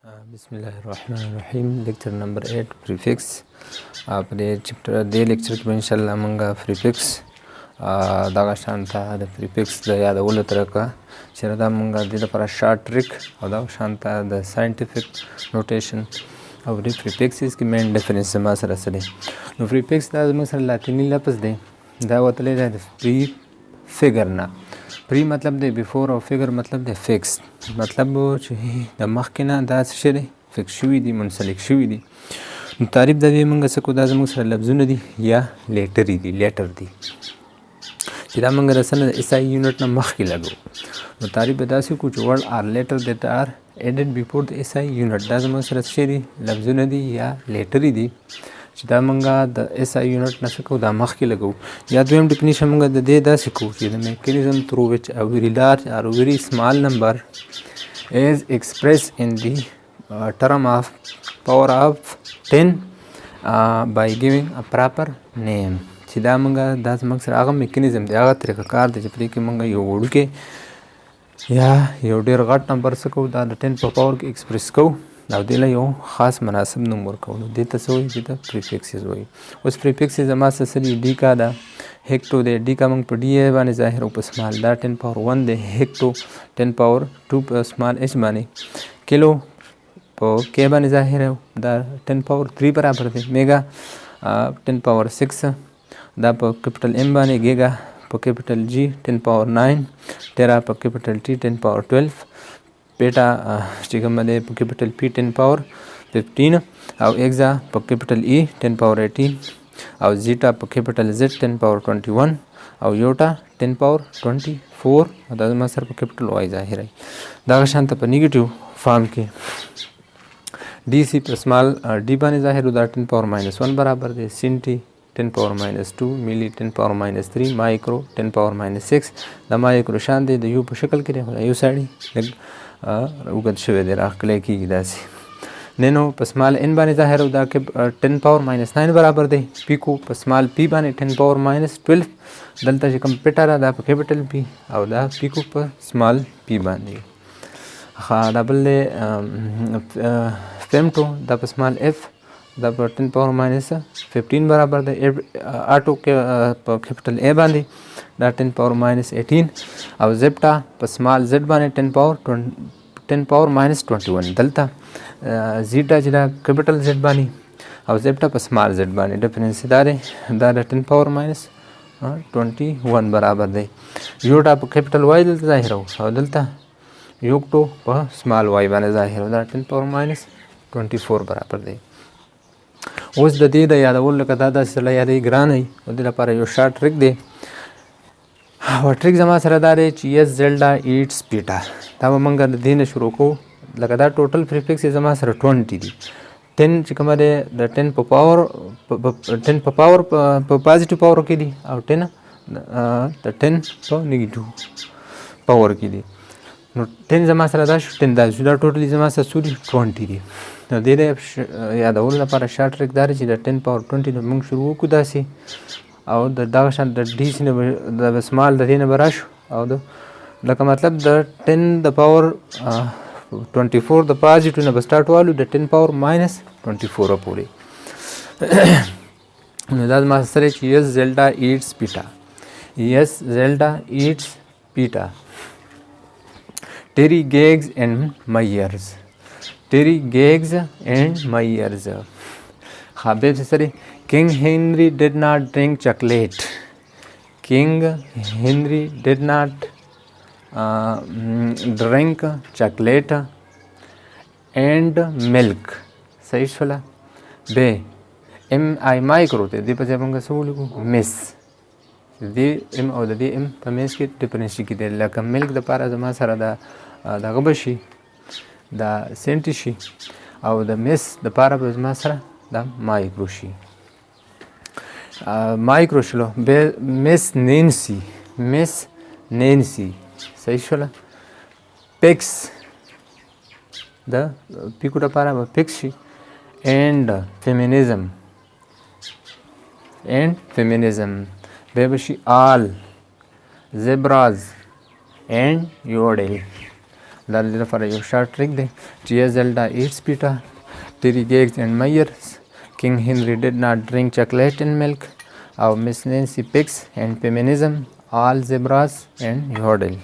बिस्मिल्लाहिर्रहमानिर्रहीम lecture number 8 प्रीफिक्स अपने चैप्टर दे लेक्चर کې इंशाल्लाह मंगा प्रीफिक्स دا شانته د प्रीफिक्स د یادولو طریقه چې دا منګه د لپاره شارټ ټریک او دا شانته د ساينټیفیک نوټیشن او د prefixes کې مین ډیفرنس ما سره سره نو prefix دا زموږ سره لاتینی لفظ دی دا وتلې د پری فیګر نه پری مطلب دی بیفور او فیګر مطلب دی فیکس مطلب چې د مخکې نه دا څه دی فیکس شوي دي منسلک شوي دي نو تعریف د دې موږ څه کو دا زموږ سره لفظونه دي یا لیټر دي چې دا موږ رسنه د SI یونټ نه مخکې لګو نو تعریف به داسې کو چې ورډ آر لیټر دیټ آر added before the SI unit دا زموږ سره څه دي لفظونه دي یا لیټر دي چې دا منګه د SI یونټ نه څه کو دا مخکې لګو یا دویم ډیفینیشن منګه د دې داسې کو چې د میکانیزم through which a very large or very small number is expressed in the term of power of 10 by giving a proper name چې دا منګه دا زموږ سره هغه میکانیزم دی هغه طریقه کار دی چې پرې کې منګه یو وړوکی یا یو ډیر غټ نمبر څه کو دا د 10 په پاور کې ایکسپریس کو او دې له یو خاص مناسب نوم ورکو نو دې ته څه وایي چې د prefixes وایي اوس prefixes زما څه سړي ډي کا دا هیکټو دی ډي کا موږ په ډي باندې ظاهر او په سمال دا 10 پاور 1 دی هیکټو 10 پاور 2 په سمال ایچ باندې کیلو په کې باندې ظاهر دا 10 پاور 3 برابر دی میگا 10 پاور 6 دا په کیپټل ام باندې ګیگا په کیپټل جی 10 پاور 9 ټیرا په کیپټل ټی 10 پاور 12 پیټا چې کوم دی په کیپټل پی 10 پاور 15 او ایگزا په کیپټل ای 10 پاور 18 او زیټا په کیپټل زد 10 پاور 21 او یوټا 10 پاور 24 او دا ما سره په کیپټل وای ظاهر دا شانته په نیگیټیو فارم کې D C پر سمال डी باندې ظاهر دا 10 پاور -1 برابر دی سینټي 10 پاور -2 ملي 10 پاور -3 مایکرو 10 پاور -6 د مایکرو شان دی د یو په شکل کې دی یو ساړي وګت شوی دی راخلې کېږي داسې نینو په سمال ان باندې ظاهر دا کې 10 پاور -9 برابر دی پیکو په سمال پی باندې 10 پاور -12 دلته چې کمپیوټر دا په کیپټل پی او دا پیکو په سمال پی باندې دا بل فیمټو دا په سمال اف دا په 10 پاور -15 برابر دی آټو کې په کیپټل ا باندې دا 10 پاور -18 او زپټا په سمال زد باندې 10 پاور -21 دلته زیټا چې دا کیپټل زد باندې او زپټا په سمال زد باندې ډیفرنس دا 10 پاور -21 برابر دی یوټا په کیپټل وای دلته ظاهر او دلته یوکټو په سمال وای باندې ظاهر دا 10 پاور -24 برابر دی اوس د دې د یادول لکه دا داسې سره یادې ګران وي او د لپاره یو شارټ ټریک دی او ټریک زما سره دا دی چې یس زلډا ایټس پیټا دا به موږ د دې نه شروع کوو لکه دا ټوټل پریفکس زما سره 20 دي 10 چې کومه دی د 10 په پاور په پازیټیو پاور کې دي او 10 د 10 په نیگیټیو پاور کې دي نو 10 زما سره دا شو 10 دا ټوټلی زما سره 20 دي نو دې یادولو لپاره شارټ ټریک دا چې د 10 پاور 20 نه موږ شروع وکړو داسې او د دغه شان د ډي سي نه د سمال د دې نه به راشو او د لکه مطلب د 10 د پاور 24 د پازیټیو نه به سټارټ والو د 10 پاور -24 پورې نو دا زما سره چې یس زلډا ایټس پیټا ټیری ګیګز اینډ مایرز خابه سره King Henry did not drink chocolate. King Henry did not drink chocolate and milk. صحیح شولا به ام آی مایکرو ته دې په ځای موږ څه ولیکو مس دې ام او د دې ام په مس کې ډیفرنس کې دی لکه ملک د پاره زما سره دغه بشي دا سنټي شي او د مس د پاره به زما سره دا مایکرو شي مایکرو شلو به مس نینسی صحیح شولا پیکس د پیکو لپاره به پیکس شي and feminism به بشي all zebras and yodel دا د دې لپاره یو شارټ ټریک دی چې زلډا ایټس پیټا ټیری ګیګز اینډ مایرز کینګ هنري ډیډ ناٹ ډرینک چاکلیټ اینډ ملک او مس نینسی پیکس اینډ فیمینزم all zebras and yodel.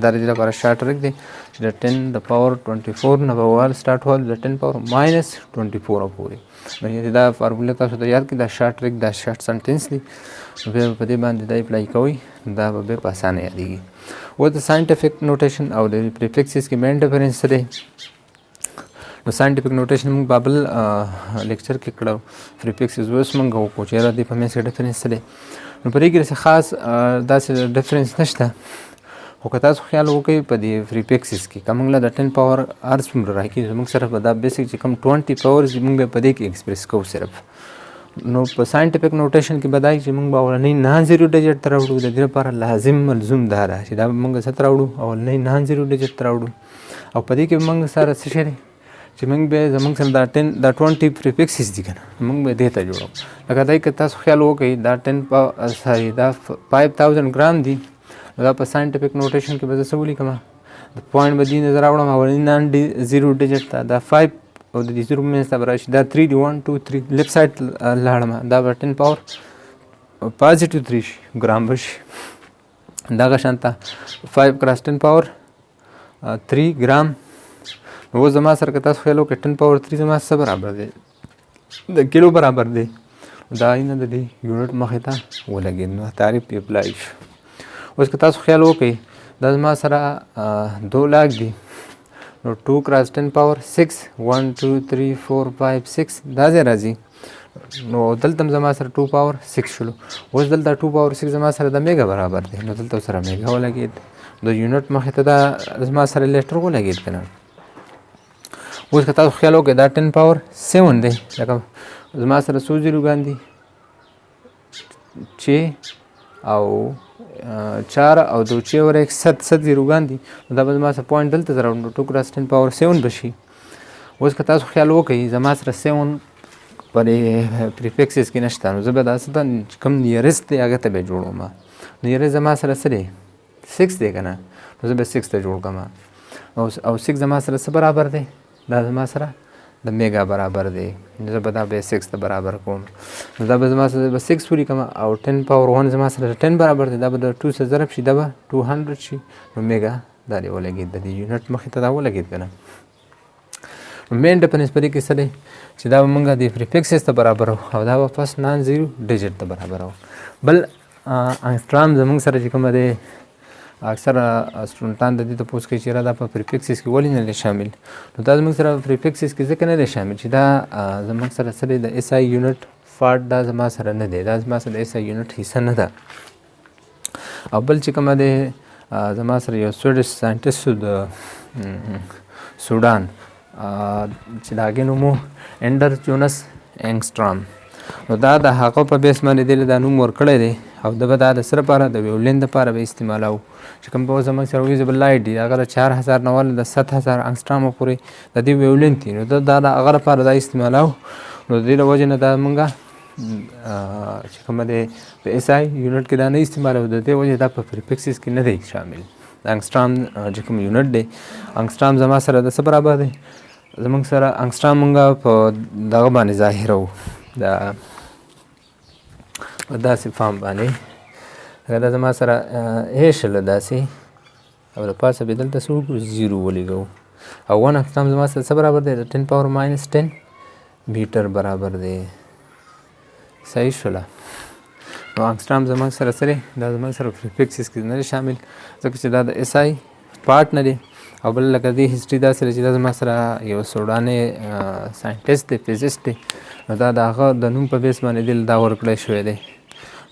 دا د دې لپاره شارټ ټریک دی چې د 10 د پاور 24 نه به وال سټارټ وال د 10 پاور ماینس 24 پورې. نو دا فارموله تاسو ته یاد کړئ دا شارټ ټریک دا شارټ سنټنس دی نو بیا په دې باندې دا اپلای کوئ دا به بیا په اسانه یادېږي. اوس د ساینټیفیک نوټیشن او د پریفکسز کې مین ډفرنس څه دی؟ نو ساینټیفیک نوټیشن موږ بابل لیکچر کې کړو پریفکسز اوس موږ وکړو چې د په منځ کې ډفرنس څه دی. نو په دې کې خاص داسې ډفرنس نشته خو که تاسو خیال وکړئ په دې پریفکسز کې که موږ له د 10 پاور هر څومره راکړي زموږ صرف دا بیسک چې کوم 20 پاورز موږ په دې کې ایکسپریس کوو صرف. نو په ساینټیفیک نوټیشن کې به دا چې موږ به اولنی نان زیرو ډیجټ ته راوړو د دې لپاره لازم ملزوم دا ده چې دا به موږ څه ته راوړو اولنی نان زیرو ډیجټ ته راوړو او په دې کې موږ سره څه شی دی چې موږ به زموږ سره دا 20 پریفکسز دي که نه موږ به دې ته جوړو. لکه دا که تاسو خیال وکړئ دا 5000 ګرام دي دا په ساینټیفیک نوټیشن کې به زه څه ولیکم د پوینټ به دې نه زه راوړم اولني نان زیرو ډیجټ ته دا 5 او د دې زیرو منځ ته به راشي دا 3 دی 1 2 3 لیفټ سایډ لاړم دا به 10 پاور پازیټیو 3 ګرام به شي. دغه شان ته 5 کراس 10 پاور 3 ګرام. اوس زما سره که تاسو خیال وکړئ 10 پاور 3 زما څه برابر دی د کیلو برابر دی. دا نه د دې یونټ مخې ته ولګېد نو تعریف یې اپلای شو. اوس که تاسو خیال وکړئ دا زما سره 2 لاک دی نو 2 کراس 10 پاور 6 1 2 3 4 5 6 دا ځای راځي نو دلته زما سره 2 پاور 6 شلو. اوس دلته 2 پاور 6 زما سره د میګا برابر دی نو دلته سره میګا ولګېد د یونټ مخې ته دا زما سره لیټر ولګېد که نه. اوس که تاسو خیال وکړئ دا 10 پاور 7 دی لکه زما سره څو زیروګان دي 6 او 4 او 2 6 اور 1 7 زیروګان دي دا به زما سره پوینټ دلته راوړو 2 کراس 10 پاور 7 بشي. اوس که تاسو خیال وکړئ زما سره 7 پر پریفکسز کې نشته نو زه به داسې ته کوم نیرست دی هغه ته به جوړوم. نیرست زما سره څه دی 6 دی که نه نو زه به 6 ته جوړ کړم او 6 زما سره څه برابر دی دا زما سره د میګا برابر دی زه به دا به 6 ته برابر کوم نو دا به زما سره به 6 ولیکم او 10 پاور 1 زما سره 10 برابر دی دا به د 2 سره ضرب شي دا به 200 شي نو میګا دا دی ولګېد د دې یونټ مخې ته دا ولګېد که نه. مین ډفرنس په دې کې څه دی چې دا به موږ د پریفکسز ته برابر او دا به فسټ نان زیرو ډیجټ ته برابر بل انګسټرام زموږ سره چې کومه دی اکثره سټوډنټان د دې تپوس کوي چې دا په پریفکسز کې ولې نه دی شامل نو دا زموږ سره پریفکسز کې ځکه نه دی شامل چې دا زموږ سره څه دی د اس آی یونټ فارټ دا زما سره نه دی دا زما سره د اس آی یونټ حصه نه ده. او بل چې کومه دی زما سره یو سویډش ساینټسټ د سودان چې د هغې نوم و انډر جونس انګسټرام نو دا د هغه په بیس باندې دی دا نوم ورکړی دی او د به دا د څه لپاره د ویولین دپاره به استعمالوو چې کوم په زموږ سره ویزبل لایټ دي هغه د 4000 نه ول د 7000 انګسټرامو پورې د دې ویولین دي نو دا د هغه لپاره دا استعمالوو نو د دې له وجې نه دا موږ چې کومه دی په اس آی یونټ کې دا نه استعمالوو د دې وجې دا په پریفکسز کې نه دی شامل. د انګسټرام چې کوم یونټ دی انګسټرام زما سره د څه برابر دی زموږ سره انګسټرام موږ په دغه باندې ظاهرو دا داسې فارم باندې دا زما سره هیشله داسې او د پاسه به دلته څه وکړو زیرو ولیږو او 1 انګسټرام زما سره څه برابر دی د 10 پاور ماینس 10 میټر برابر دی. صحیح شوله نو انګسټرام زموږ سره سره دا زموږ سره پریفکسز کې نه دی شامل ځکه چې دا د اس آی پارټ نه دی. او بل لکه دې هسټري داسې چې دا زما سره یو سوډاني ساینټسټ دی فزیست دی نو دا د هغه د نوم په بیس باندې دا ورکړی شوی دی.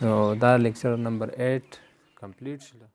نو دا لیکچر نمبر 8 کمپلیټ شو.